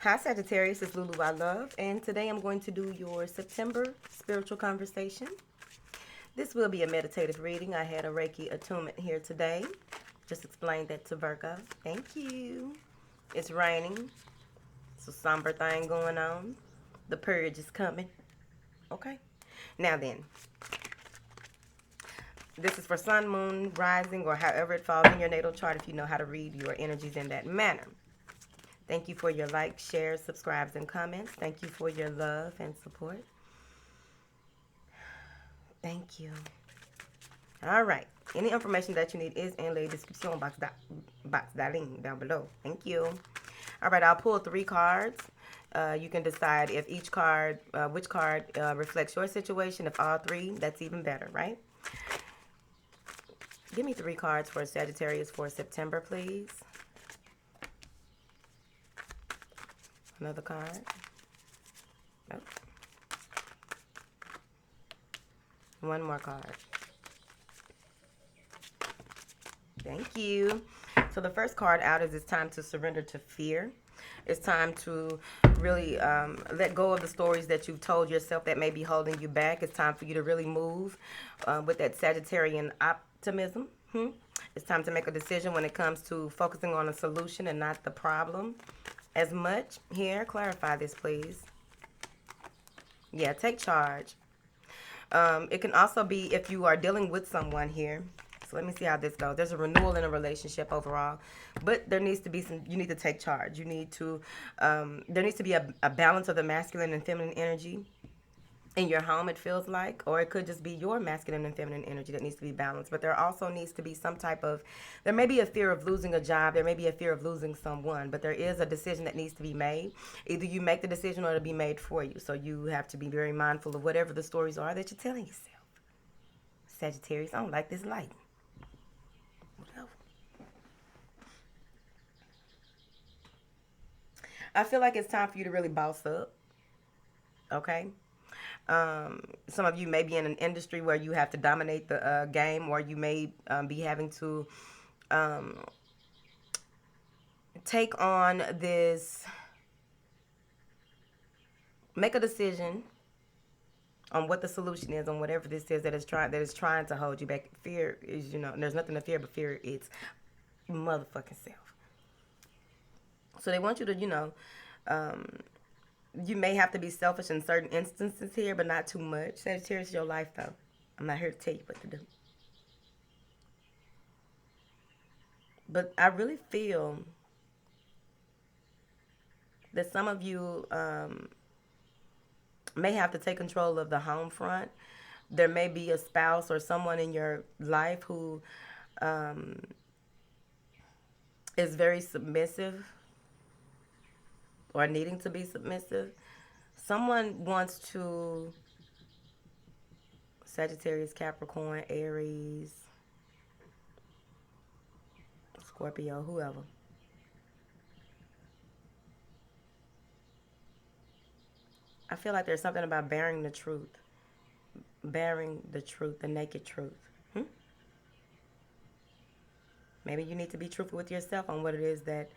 Hi Sagittarius, it's Lulu I Love, and today I'm going to do your September spiritual conversation. This will be a meditative reading. I had a Reiki attunement here today. Just explained that to Virgo. Thank you. It's raining. It's a somber thing going on. The purge is coming. Okay. Now then, this is for sun, moon, rising, or however it falls in your natal chart if you know how to read your energies in that manner. Thank you for your likes, shares, subscribes, and comments. Thank you for your love and support. Thank you. All right. Any information that you need is in the description box down below. Thank you. All right. I'll pull 3 cards. You can decide if each card, which card reflects your situation. If all 3, that's even better, right? Give me 3 cards for Sagittarius for September, please. Another card. Oh. One more card. Thank you. So the first card out is it's time to surrender to fear. It's time to really let go of the stories that you've told yourself that may be holding you back. It's time for you to really move with that Sagittarian optimism. It's time to make a decision when it comes to focusing on a solution and not the problem as much. Here, clarify this, please. Yeah, take charge. It can also be if you are dealing with someone here. So let me see how this goes. There's a renewal in a relationship overall, but there needs to be some, you need to take charge. You need to, there needs to be a balance of the masculine and feminine energy in your home, it feels like, or it could just be your masculine and feminine energy that needs to be balanced. But there also needs to be some type of, there may be a fear of losing a job, there may be a fear of losing someone, but there is a decision that needs to be made. Either you make the decision or it'll be made for you. So you have to be very mindful of whatever the stories are that you're telling yourself. Sagittarius, I don't like this light. Whatever. I feel like it's time for you to really boss up. Okay? Some of you may be in an industry where you have to dominate the game, or you may be having to take on this, make a decision on what the solution is on whatever this is that is trying to hold you back. Fear is, there's nothing to fear but fear. It's motherfucking self. So they want you to, you may have to be selfish in certain instances here, but not too much. Sagittarius is your life, though. I'm not here to tell you what to do. But I really feel that some of you may have to take control of the home front. There may be a spouse or someone in your life who is very submissive or needing to be submissive. Someone wants to, Sagittarius, Capricorn, Aries, Scorpio, whoever. I feel like there's something about bearing the truth. Bearing the truth, the naked truth. Maybe you need to be truthful with yourself on what it is that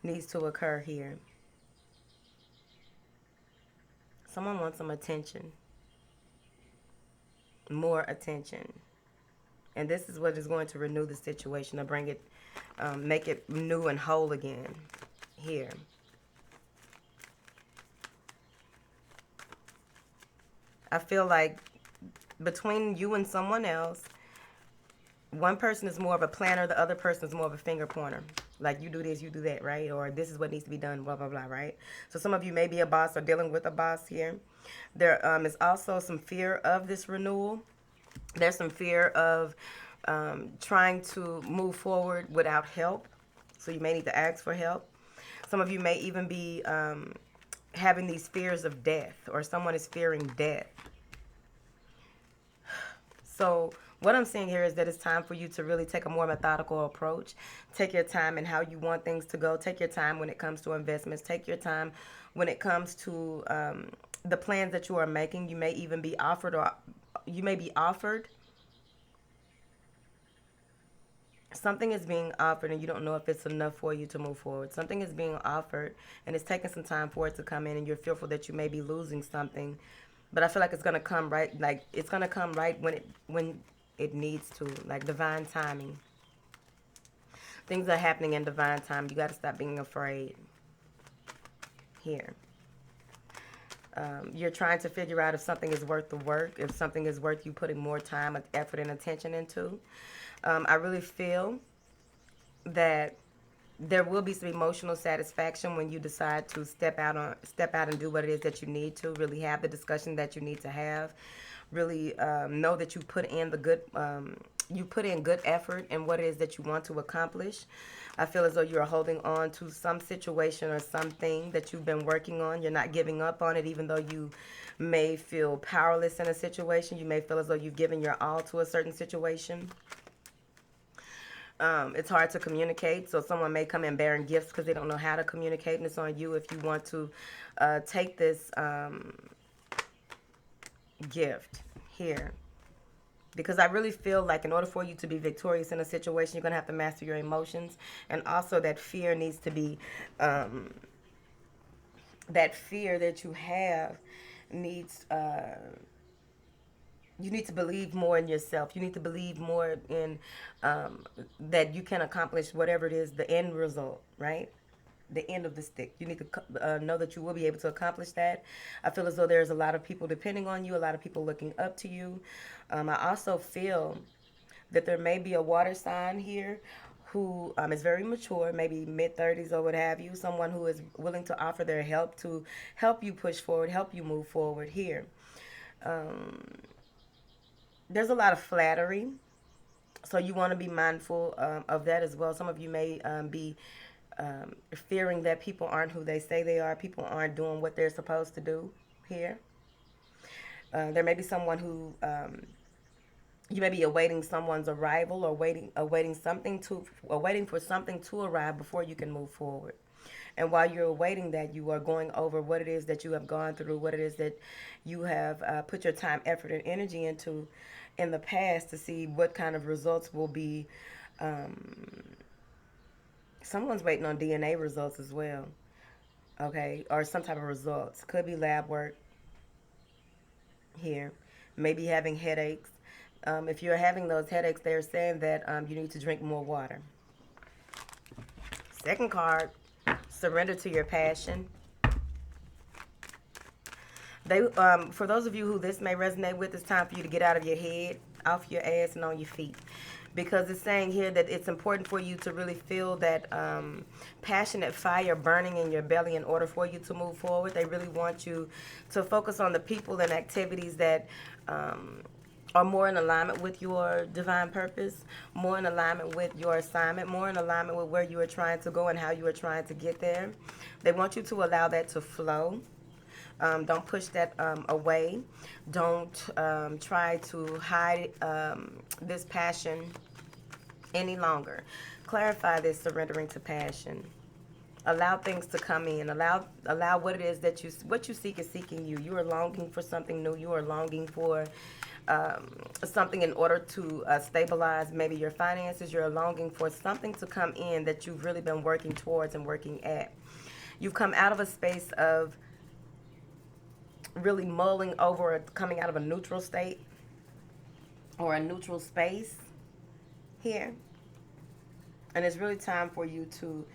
needs to occur here. Someone wants some attention. More attention. And this is what is going to renew the situation, to bring it, make it new and whole again here. I feel like between you and someone else, one person is more of a planner, the other person is more of a finger pointer. Like, you do this, you do that, right? Or this is what needs to be done, blah, blah, blah, right? So some of you may be a boss or dealing with a boss here. There is also some fear of this renewal. There's some fear of trying to move forward without help. So you may need to ask for help. Some of you may even be having these fears of death, or someone is fearing death. So what I'm seeing here is that it's time for you to really take a more methodical approach. Take your time in how you want things to go. Take your time when it comes to investments. Take your time when it comes to the plans that you are making. You may even be offered, Something is being offered and you don't know if it's enough for you to move forward. Something is being offered and it's taking some time for it to come in, and you're fearful that you may be losing something. But I feel like it's gonna come right, like it's gonna come right when it needs to, like divine timing. Things are happening in divine time. You got to stop being afraid here. You're trying to figure out if something is worth the work, if something is worth you putting more time, effort, and attention into. I really feel that there will be some emotional satisfaction when you decide to step out and do what it is that you need to. Really have the discussion that you need to have. Really know that you put in good effort in what it is that you want to accomplish. I feel as though you are holding on to some situation or something that you've been working on. You're not giving up on it, even though you may feel powerless in a situation. You may feel as though you've given your all to a certain situation. It's hard to communicate, so someone may come in bearing gifts because they don't know how to communicate, and it's on you if you want to take this gift here. Because I really feel like in order for you to be victorious in a situation, you're going to have to master your emotions. And also that fear needs to be, that fear that you have needs, you need to believe more in yourself. You need to believe more in that you can accomplish whatever it is, the end result, right? The end of the stick. You need to know that you will be able to accomplish that. I feel as though there's a lot of people depending on you, a lot of people looking up to you. I also feel that there may be a water sign here who is very mature, maybe mid-30s or what have you, someone who is willing to offer their help to help you push forward, help you move forward here. There's a lot of flattery, so you want to be mindful of that as well. Some of you may be fearing that people aren't who they say they are. People aren't doing what they're supposed to do here. There may be someone who you may be awaiting someone's arrival, or waiting for something to arrive before you can move forward. And while you're awaiting that, you are going over what it is that you have gone through, what it is that you have put your time, effort, and energy into in the past to see what kind of results will be. Someone's waiting on DNA results as well, okay, or some type of results. Could be lab work here. Maybe having headaches. If you're having those headaches, they're saying that you need to drink more water. Second card, surrender to your passion. For those of you who this may resonate with, it's time for you to get out of your head, off your ass, and on your feet. Because it's saying here that it's important for you to really feel that passionate fire burning in your belly in order for you to move forward. They really want you to focus on the people and activities that are more in alignment with your divine purpose, more in alignment with your assignment, more in alignment with where you are trying to go and how you are trying to get there. They want you to allow that to flow. Don't push that away. Don't try to hide this passion any longer. Clarify this surrendering to passion. Allow things to come in. Allow what it is that what you seek is seeking you. You are longing for something new. You are longing for something in order to stabilize maybe your finances. You're longing for something to come in that you've really been working towards and working at. You've come out of a space of really mulling over, coming out of a neutral state or a neutral space here. And it's really time for you to,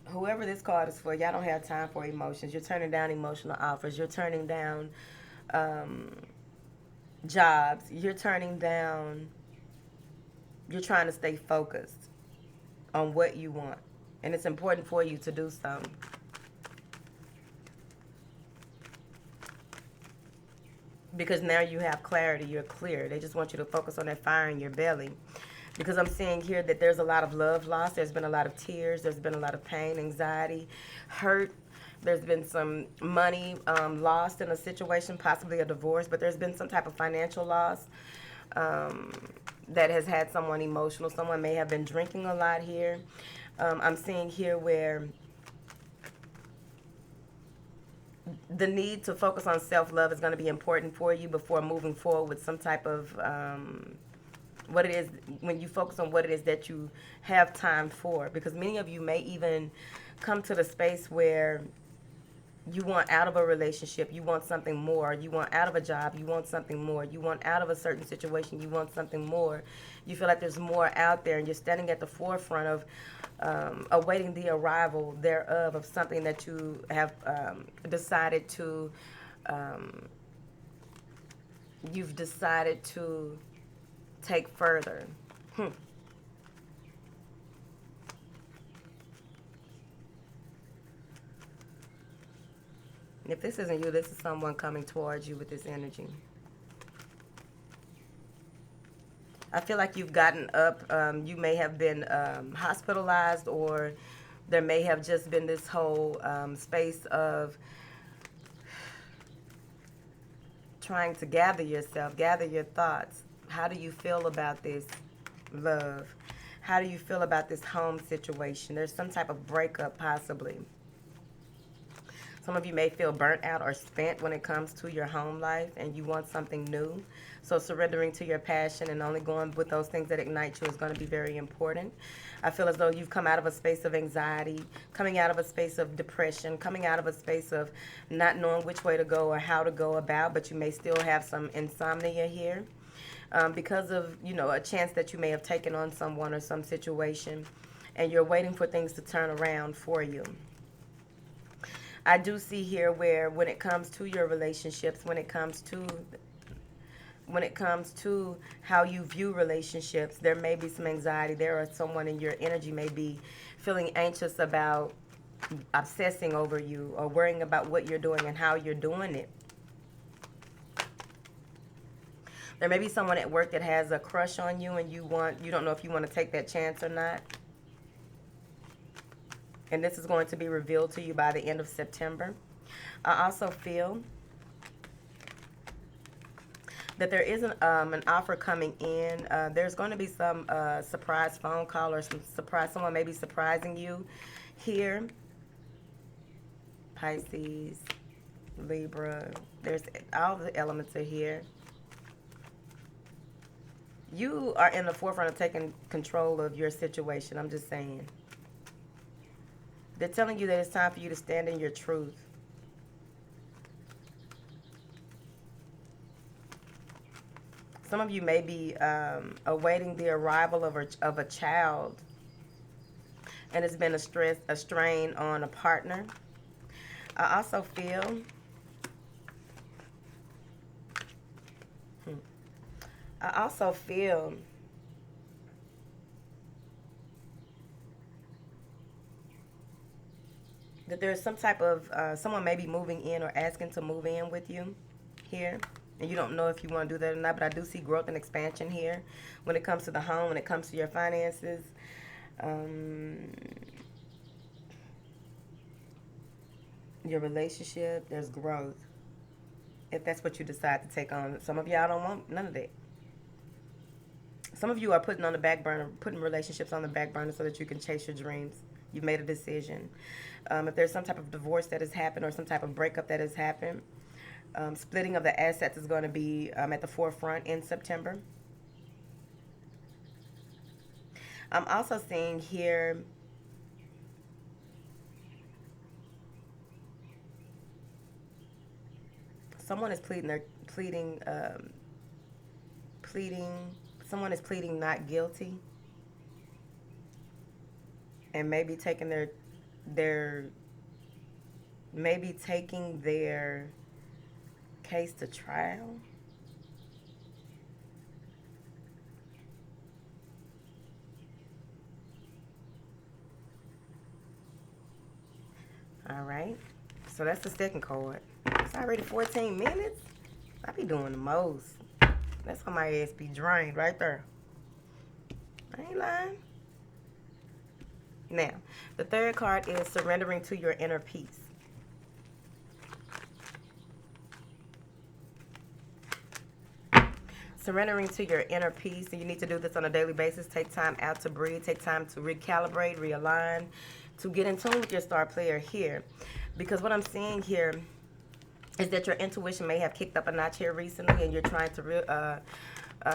whoever this card is for, y'all don't have time for emotions. You're turning down emotional offers. You're turning down jobs. You're trying to stay focused on what you want. And it's important for you to do so. Because now you have clarity, you're clear. They just want you to focus on that fire in your belly. Because I'm seeing here that there's a lot of love lost. There's been a lot of tears. There's been a lot of pain, anxiety, hurt. There's been some money lost in a situation, possibly a divorce. But there's been some type of financial loss that has had someone emotional. Someone may have been drinking a lot here. I'm seeing here where the need to focus on self-love is going to be important for you before moving forward with some type of what it is, when you focus on what it is that you have time for. Because many of you may even come to the space where you want out of a relationship, you want something more. You want out of a job, you want something more. You want out of a certain situation, you want something more. You feel like there's more out there, and you're standing at the forefront of awaiting the arrival thereof of something that you have decided to, you've decided to take further. If this isn't you, this is someone coming towards you with this energy. I feel like you've gotten up. You may have been hospitalized, or there may have just been this whole space of trying to gather yourself, gather your thoughts. How do you feel about this love? How do you feel about this home situation? There's some type of breakup possibly. Some of you may feel burnt out or spent when it comes to your home life, and you want something new. So surrendering to your passion and only going with those things that ignite you is going to be very important. I feel as though you've come out of a space of anxiety, coming out of a space of depression, coming out of a space of not knowing which way to go or how to go about, but you may still have some insomnia here because of, you know, a chance that you may have taken on someone or some situation, and you're waiting for things to turn around for you. I do see here where when it comes to your relationships, when it comes to how you view relationships, there may be some anxiety. There or someone in your energy may be feeling anxious about obsessing over you or worrying about what you're doing and how you're doing it. There may be someone at work that has a crush on you, and you don't know if you want to take that chance or not. And this is going to be revealed to you by the end of September. I also feel that there is an offer coming in. There's going to be some surprise phone call or some surprise. Someone may be surprising you here. Pisces, Libra. There's all the elements are here. You are in the forefront of taking control of your situation. I'm just saying. They're telling you that it's time for you to stand in your truth. Some of you may be awaiting the arrival of a child, and it's been a strain on a partner. I also feel that there's some type of, someone may be moving in or asking to move in with you here. And you don't know if you want to do that or not, but I do see growth and expansion here when it comes to the home, when it comes to your finances. Your relationship, there's growth. If that's what you decide to take on. Some of y'all don't want none of that. Some of you are putting relationships on the back burner so that you can chase your dreams. You've made a decision. If there's some type of divorce that has happened or some type of breakup that has happened, splitting of the assets is going to be at the forefront in September. I'm also seeing here someone is someone is pleading not guilty, and maybe taking their case to trial. All right, so that's the second card. It's already 14 minutes. I be doing the most. That's how my ass be drained right there. I ain't lying. Now, the third card is surrendering to your inner peace. Surrendering to your inner peace, and you need to do this on a daily basis. Take time out to breathe. Take time to recalibrate, realign, to get in tune with your star player here. Because what I'm seeing here, is that your intuition may have kicked up a notch here recently, and you're trying to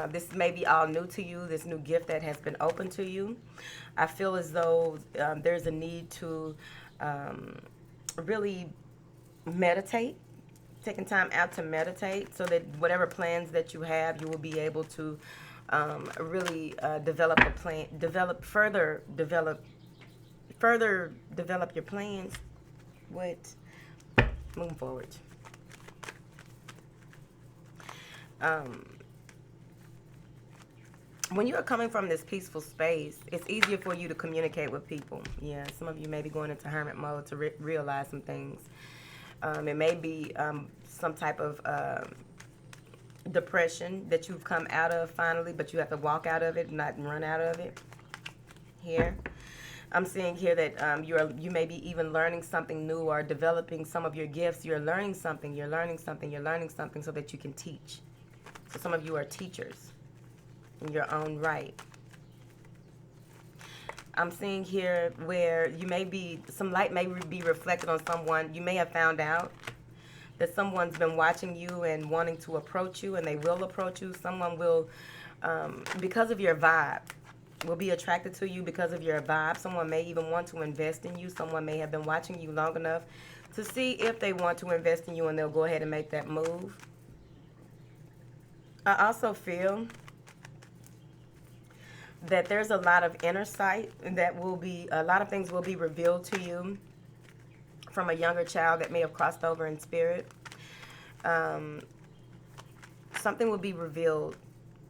this may be all new to you, this new gift that has been open to you. I feel as though there's a need to really meditate, taking time out to meditate, so that whatever plans that you have, you will be able to really develop a plan, further develop your plans with moving forward. When you are coming from this peaceful space, it's easier for you to communicate with people. Yeah, some of you may be going into hermit mode to realize some things. It may be some type of depression that you've come out of finally, but you have to walk out of it, not run out of it. Here, I'm seeing here that you may be even learning something new or developing some of your gifts. You're learning something, so that you can teach. So some of you are teachers in your own right. I'm seeing here where you may be, some light may be reflected on someone. You may have found out that someone's been watching you and wanting to approach you, and they will approach you. Someone will, because of your vibe, will be attracted to you because of your vibe. Someone may even want to invest in you. Someone may have been watching you long enough to see if they want to invest in you, and they'll go ahead and make that move. I also feel that there's a lot of inner sight that will be, a lot of things will be revealed to you from a younger child that may have crossed over in spirit. Something will be revealed,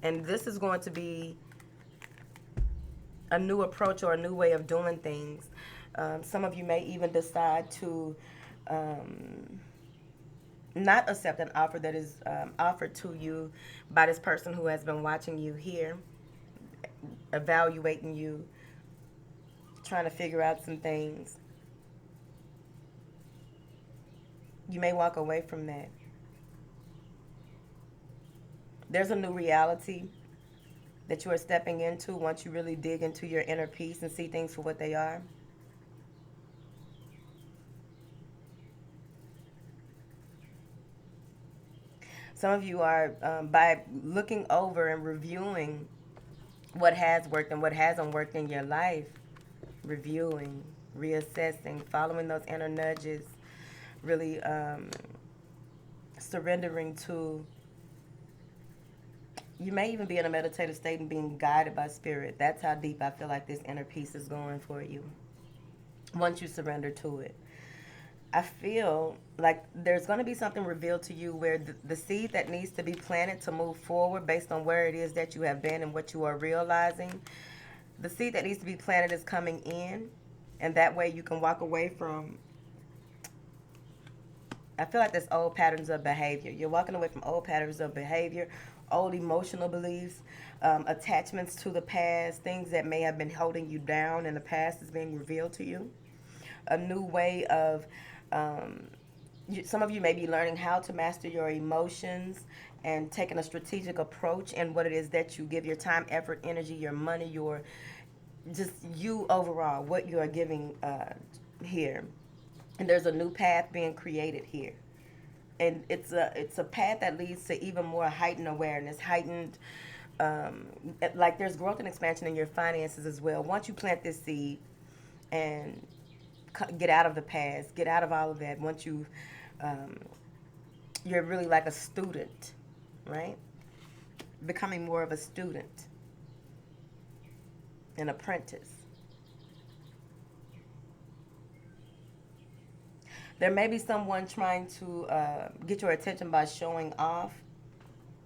and this is going to be a new approach or a new way of doing things. Some of you may even decide to not accept an offer that is offered to you by this person who has been watching you here, evaluating you, trying to figure out some things. You may walk away from that. There's a new reality that you are stepping into once you really dig into your inner peace and see things for what they are. Some of you are, by looking over and reviewing what has worked and what hasn't worked in your life, reviewing, reassessing, following those inner nudges, really surrendering to, you may even be in a meditative state and being guided by spirit. That's how deep I feel like this inner peace is going for you once you surrender to it. I feel like there's going to be something revealed to you where the seed that needs to be planted to move forward based on where it is that you have been and what you are realizing, the seed that needs to be planted is coming in, and that way you can walk away from, I feel like there's old patterns of behavior. You're walking away from old patterns of behavior, old emotional beliefs, attachments to the past, things that may have been holding you down in the past is being revealed to you. A new way of, some of you may be learning how to master your emotions and taking a strategic approach in what it is that you give your time, effort, energy, your money, your, just you overall, what you are giving here. And there's a new path being created here. And it's a path that leads to even more heightened awareness, heightened, like there's growth and expansion in your finances as well. Once you plant this seed and get out of the past, get out of all of that, once you, you're really like a student, right? Becoming more of a student, an apprentice. There may be someone trying to get your attention by showing off,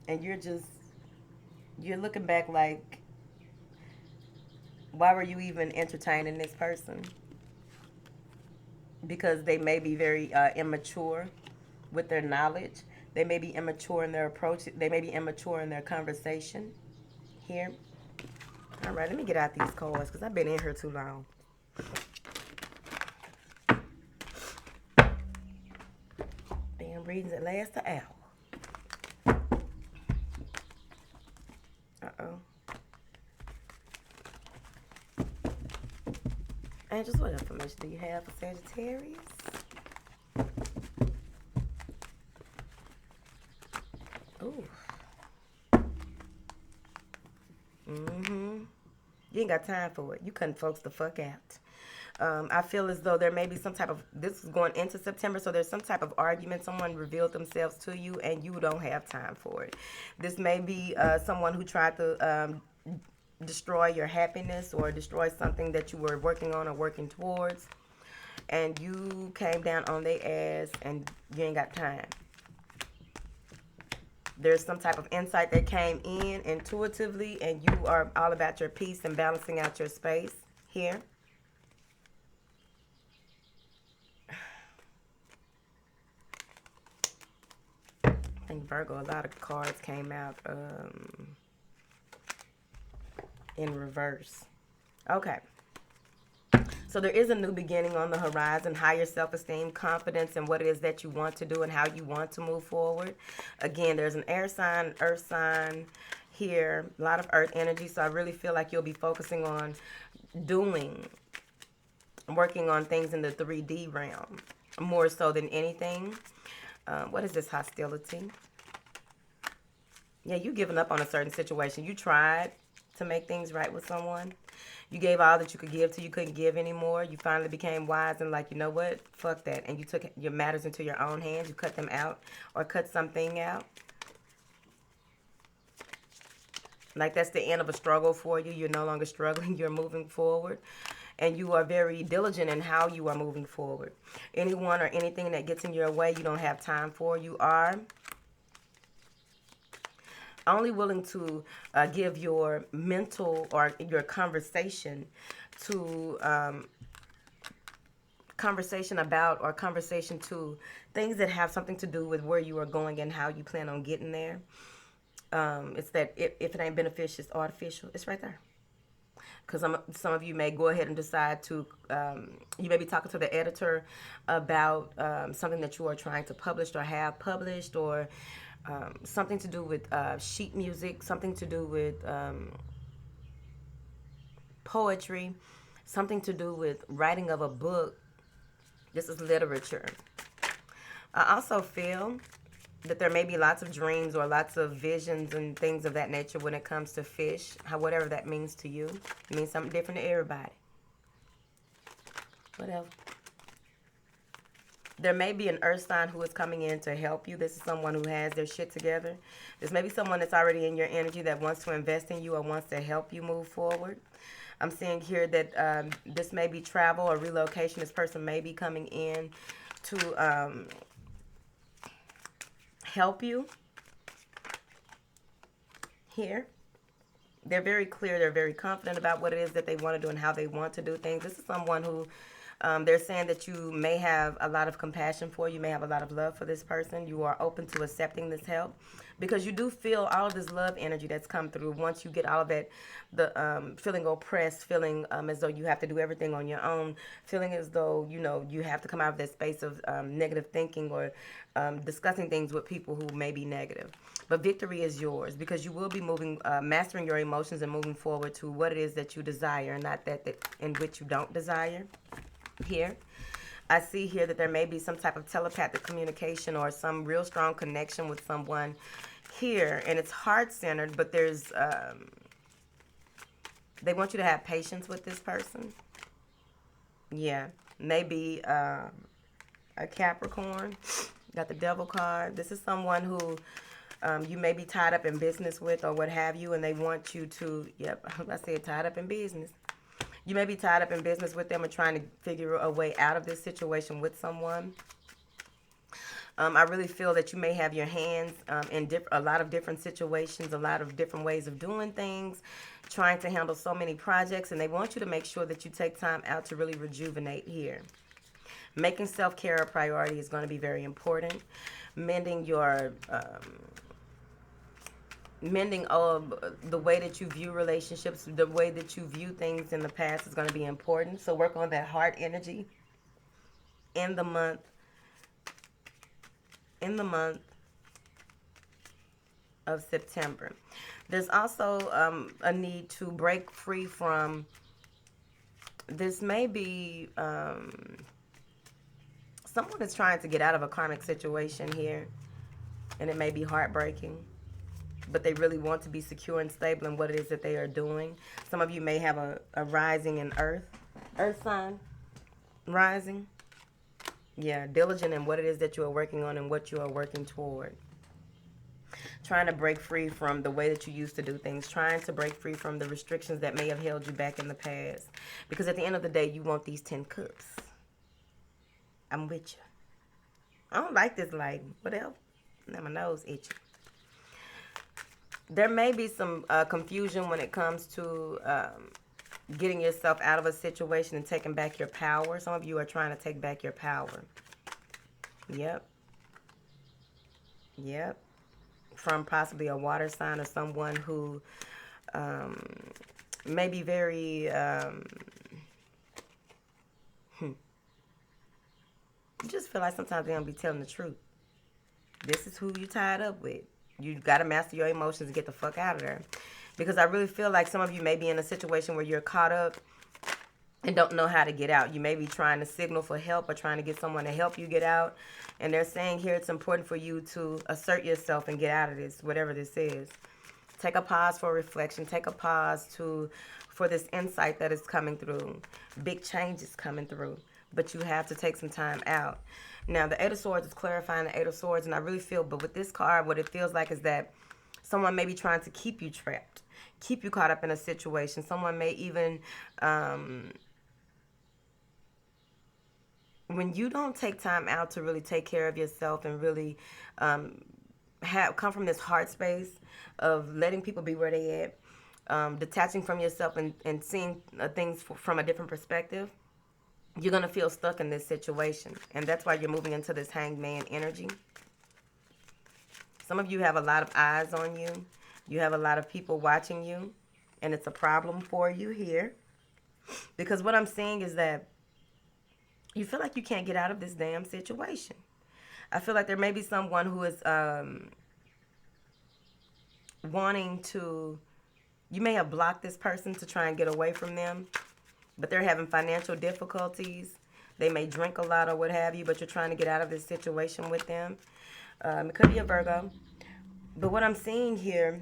and you're looking back like, why were you even entertaining this person? Because they may be very immature with their knowledge. They may be immature in their approach. They may be immature in their conversation here. All right, let me get out these cards because I've been in here too long. Damn readings that last an hour. Uh-oh. Angels, what information do you have for Sagittarius? ain't got time for it. You cutting folks the fuck out. I feel as though there may be some type of, this is going into September, so there's some type of argument. Someone revealed themselves to you and you don't have time for it. This may be someone who tried to destroy your happiness or destroy something that you were working on or working towards. And you came down on their ass and you ain't got time. There's some type of insight that came in intuitively and you are all about your peace and balancing out your space here. I think Virgo, a lot of cards came out in reverse. Okay. So there is a new beginning on the horizon, higher self-esteem, confidence in what it is that you want to do and how you want to move forward. Again, there's an air sign, earth sign here, a lot of earth energy. So I really feel like you'll be focusing on working on things in the 3D realm more so than anything. What is this? Hostility. Yeah, you giving up on a certain situation. You tried to make things right with someone. You gave all that you could give till you couldn't give anymore. You finally became wise and like, you know what? Fuck that. And you took your matters into your own hands. You cut them out or cut something out. Like that's the end of a struggle for you. You're no longer struggling. You're moving forward. And you are very diligent in how you are moving forward. Anyone or anything that gets in your way, you don't have time for. You are only willing to give your mental or your conversation to conversation about or conversation to things that have something to do with where you are going and how you plan on getting there. It's that if it ain't beneficial, it's artificial. It's right there. Because some of you may go ahead and decide to, you may be talking to the editor about something that you are trying to publish or have published, or something to do with sheet music, something to do with poetry, something to do with writing of a book. This is literature. I also feel that there may be lots of dreams or lots of visions and things of that nature when it comes to fish, whatever that means to you. It means something different to everybody. What else? There may be an earth sign who is coming in to help you. This is someone who has their shit together. This may be someone that's already in your energy that wants to invest in you or wants to help you move forward. I'm seeing here that this may be travel or relocation. This person may be coming in to help you here. They're very clear. They're very confident about what it is that they want to do and how they want to do things. This is someone who they're saying that you may have a lot of compassion for. You may have a lot of love for this person. You are open to accepting this help because you do feel all of this love energy that's come through. Once you get all of that, the feeling oppressed, feeling as though you have to do everything on your own, feeling as though, you know, you have to come out of that space of negative thinking or discussing things with people who may be negative. But victory is yours because you will be moving, mastering your emotions and moving forward to what it is that you desire and not that in which you don't desire. Here, I see here that there may be some type of telepathic communication or some real strong connection with someone here, and it's heart-centered, but there's they want you to have patience with this person. Yeah, maybe a Capricorn. Got the Devil card. This is someone who you may be tied up in business with or what have you, and they want you to, yep, I said tied up in business. You may be tied up in business with them and trying to figure a way out of this situation with someone. I really feel that you may have your hands in a lot of different situations, a lot of different ways of doing things, trying to handle so many projects, and they want you to make sure that you take time out to really rejuvenate here. Making self-care a priority is going to be very important. Mending your... mending the way that you view relationships, the way that you view things in the past is going to be important. So work on that heart energy in the month of September. There's also a need to break free from, this may be someone is trying to get out of a karmic situation here, and it may be heartbreaking. but they really want to be secure and stable in what it is that they are doing. Some of you may have a rising in earth sign, rising. Yeah, diligent in what it is that you are working on and what you are working toward. Trying to break free from the way that you used to do things. Trying to break free from the restrictions that may have held you back in the past. Because at the end of the day, you want these 10 cups. I'm with you. I don't like this light. What else? Now my nose itching. There may be some confusion when it comes to getting yourself out of a situation and taking back your power. Some of you are trying to take back your power. Yep. Yep. From possibly a water sign or someone who may be very... You just feel like sometimes they don't be telling the truth. This is who you tied up with. You got to master your emotions and get the fuck out of there. Because I really feel like some of you may be in a situation where you're caught up and don't know how to get out. You may be trying to signal for help or trying to get someone to help you get out. And they're saying here it's important for you to assert yourself and get out of this, whatever this is. Take a pause for reflection. Take a pause for this insight that is coming through. Big changes coming through. But you have to take some time out. Now, the Eight of Swords is clarifying the Eight of Swords, and I really feel, but with this card, what it feels like is that someone may be trying to keep you trapped, keep you caught up in a situation. Someone may even, when you don't take time out to really take care of yourself and really come from this heart space of letting people be where they at, detaching from yourself and seeing things from a different perspective, you're going to feel stuck in this situation. And that's why you're moving into this hangman energy. Some of you have a lot of eyes on you. You have a lot of people watching you. And it's a problem for you here. Because what I'm seeing is that you feel like you can't get out of this damn situation. I feel like there may be someone who is wanting to... You may have blocked this person to try and get away from them. But they're having financial difficulties. They may drink a lot or what have you, but you're trying to get out of this situation with them. It could be a Virgo. But what I'm seeing here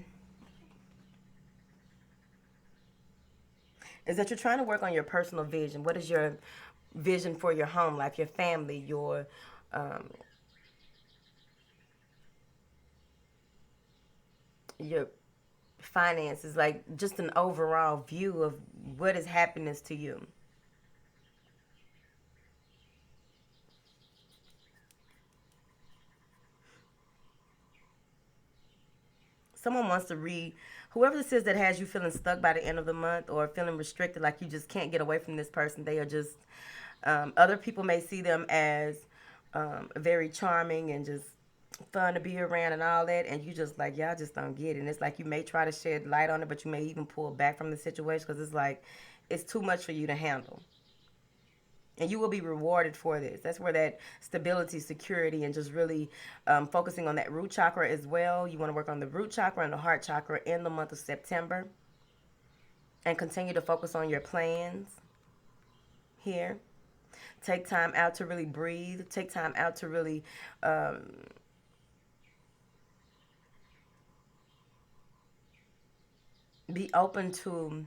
is that you're trying to work on your personal vision. What is your vision for your home life, your family, your finances, like just an overall view of what is happiness to you. Someone wants to whoever this is that has you feeling stuck by the end of the month or feeling restricted, like you just can't get away from this person. They are just, other people may see them as very charming and just fun to be around and all that, and you just like, y'all just don't get it. And it's like you may try to shed light on it, but you may even pull back from the situation because it's like it's too much for you to handle. And you will be rewarded for this. That's where that stability, security, and just really focusing on that root chakra as well. You want to work on the root chakra and the heart chakra in the month of September. And continue to focus on your plans here. Take time out to really breathe. Take time out to really... be open to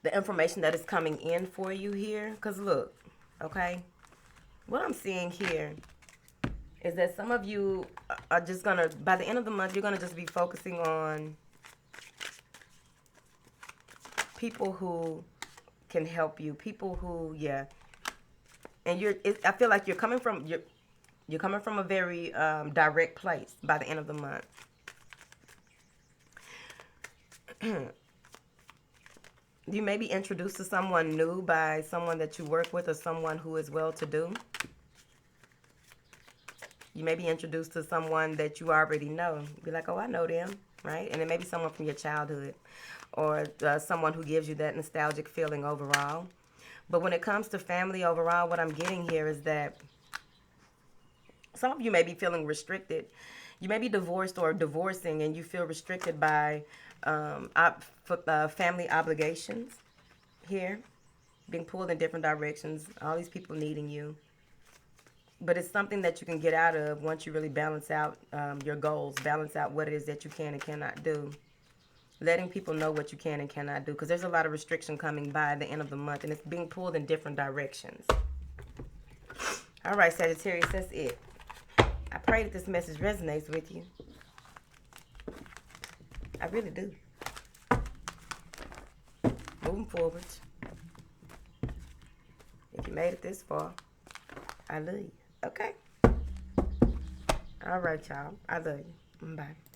the information that is coming in for you here. Because look, okay, what I'm seeing here is that some of you are just going to, by the end of the month, you're going to just be focusing on people who can help you. People who, yeah. And I feel like you're coming from a very direct place by the end of the month. You may be introduced to someone new by someone that you work with or someone who is well-to-do. You may be introduced to someone that you already know. Be like, oh, I know them, right? And it may be someone from your childhood or someone who gives you that nostalgic feeling overall. But when it comes to family overall, what I'm getting here is that some of you may be feeling restricted. You may be divorced or divorcing and you feel restricted by family obligations here, being pulled in different directions, all these people needing you. But it's something that you can get out of once you really balance out your goals, balance out what it is that you can and cannot do. Letting people know what you can and cannot do, because there's a lot of restriction coming by the end of the month, and it's being pulled in different directions. All right, Sagittarius, that's it. I pray that this message resonates with you. I really do. Moving forward. If you made it this far, I love you. Okay? All right, y'all. I love you. Bye.